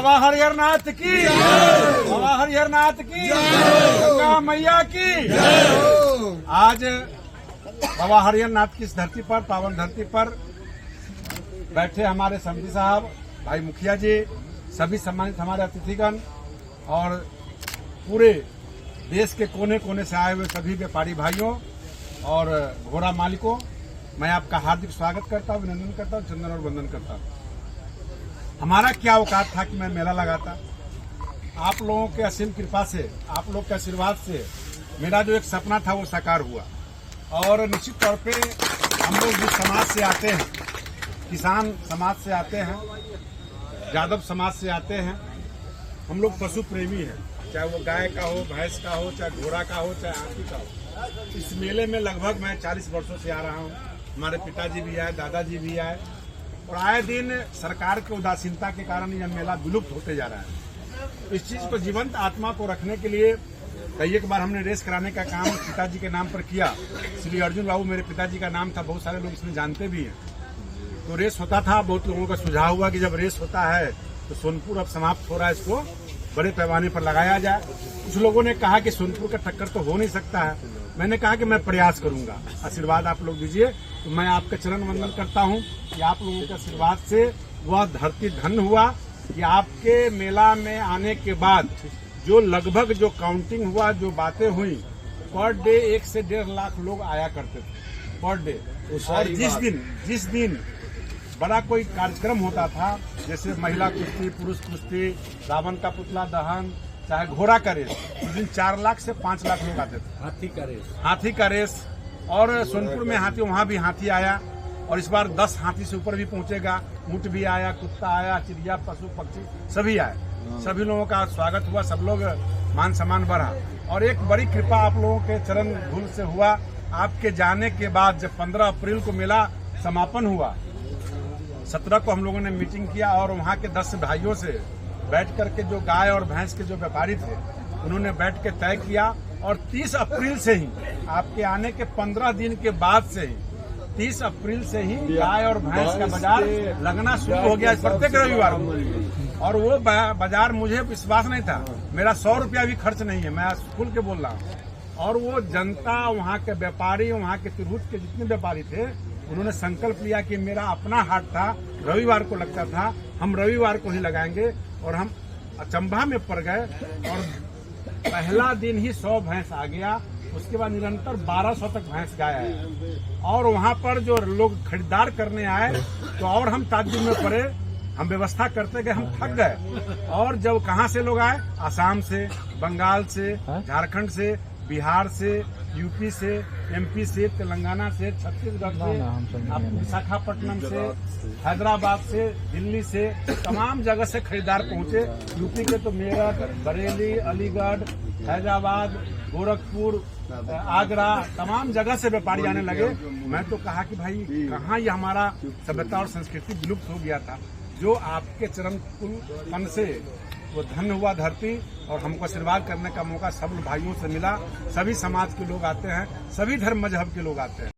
बाबा हरिहरनाथ की, बाबा हरिहरनाथ की, गंगा मैया की। आज बाबा हरिहरनाथ की इस धरती पर, पावन धरती पर बैठे हमारे समिति साहब, भाई मुखिया जी, सभी सम्मानित हमारे अतिथिगण और पूरे देश के कोने कोने से आए हुए सभी व्यापारी भाइयों और घोड़ा मालिकों, मैं आपका हार्दिक स्वागत करता हूँ, अभिनंदन करता हूँ, चंदन और वंदन करता हूँ। हमारा क्या औकात था कि मैं मेला लगाता। आप लोगों के असीम कृपा से, आप लोग के आशीर्वाद से मेरा जो एक सपना था वो साकार हुआ। और निश्चित तौर पे हम लोग जिस समाज से आते हैं, किसान समाज से आते हैं, यादव समाज से आते हैं, हम लोग पशु प्रेमी हैं, चाहे वो गाय का हो, भैंस का हो, चाहे घोड़ा का हो, चाहे हाथी का हो। इस मेले में लगभग मैं 40 वर्षों से आ रहा हूँ। हमारे पिताजी भी आए, दादाजी भी आए, और आए दिन सरकार की उदासीनता के कारण यह मेला विलुप्त होते जा रहा है। इस चीज को जीवंत आत्मा को रखने के लिए कई एक बार हमने रेस कराने का काम पिताजी के नाम पर किया। श्री अर्जुन बाबू मेरे पिताजी का नाम था, बहुत सारे लोग इसमें जानते भी हैं। तो रेस होता था, बहुत लोगों का सुझाव हुआ कि जब रेस होता है तो सोनपुर अब समाप्त हो रहा है, इसको बड़े पैमाने पर लगाया जाए। कुछ लोगों ने कहा कि सोनपुर का टक्कर तो हो नहीं सकता है। मैंने कहा कि मैं प्रयास करूंगा, आशीर्वाद आप लोग दीजिए। तो मैं आपका चरण वंदन करता हूं कि आप लोगों के आशीर्वाद से वह धरती धन्य हुआ कि आपके मेला में आने के बाद जो लगभग जो काउंटिंग हुआ, जो बातें हुई, पर डे 1 से 1.5 लाख लोग आया करते थे पर डे। और जिस दिन बड़ा कोई कार्यक्रम होता था, जैसे महिला कुश्ती, पुरुष कुश्ती, रावण का पुतला दहन, चाहे घोड़ा का रेस, उस दिन 4 लाख से 5 लाख लोग आते थे। हाथी का रेस, और सोनपुर में हाथी, वहाँ भी हाथी आया, और इस बार 10 हाथी से ऊपर भी पहुंचेगा। ऊंट भी आया, कुत्ता आया, चिड़िया, पशु पक्षी सभी आए। सभी लोगों का स्वागत हुआ, सब लोग मान सम्मान बढ़ा। और एक बड़ी कृपा आप लोगों के चरण धूल से हुआ। आपके जाने के बाद जब 15 अप्रैल को मेला समापन हुआ, 17 को हम लोगों ने मीटिंग किया, और वहाँ के 10 भाइयों से बैठ करके जो गाय और भैंस के जो व्यापारी थे, उन्होंने बैठ के तय किया। और 30 अप्रैल से ही, आपके आने के 15 दिन के बाद से ही, 30 अप्रैल से ही गाय और भैंस का बाजार लगना शुरू हो गया प्रत्येक रविवार को। और वो बाजार, मुझे विश्वास नहीं था, मेरा 100 रुपया भी खर्च नहीं है, मैं खुल के बोल रहा हूँ। और वो जनता, वहाँ के व्यापारी, वहाँ के तिरहुत के जितने व्यापारी थे, उन्होंने संकल्प लिया कि मेरा अपना हाट था, रविवार को लगता था, हम रविवार को ही लगाएंगे। और हम अचंभा में पड़ गए, और पहला दिन ही 100 भैंस आ गया। उसके बाद निरंतर 1200 तक भैंस गाय आया। और वहाँ पर जो लोग खरीदार करने आए तो और हम ताज्जुब में पड़े। हम व्यवस्था करते गए, हम थक गए। और जब कहाँ से लोग आए, आसाम से, बंगाल से, झारखंड से, बिहार से, यूपी से, एमपी से, तेलंगाना से, छत्तीसगढ़ से, विशाखापट्टनम से, हैदराबाद से, दिल्ली से, तमाम जगह से खरीदार पहुंचे। यूपी के तो मेरठ, बरेली, अलीगढ़, हैदराबाद, गोरखपुर, आगरा, तमाम जगह से व्यापारी आने लगे। मैं तो कहा कि भाई कहाँ ये हमारा सभ्यता और संस्कृति विलुप्त हो गया था। जो आपके चरण कुलपन से वो धन्य हुआ धरती, और हमको आशीर्वाद करने का मौका सब भाइयों से मिला। सभी समाज के लोग आते हैं, सभी धर्म मजहब के लोग आते हैं।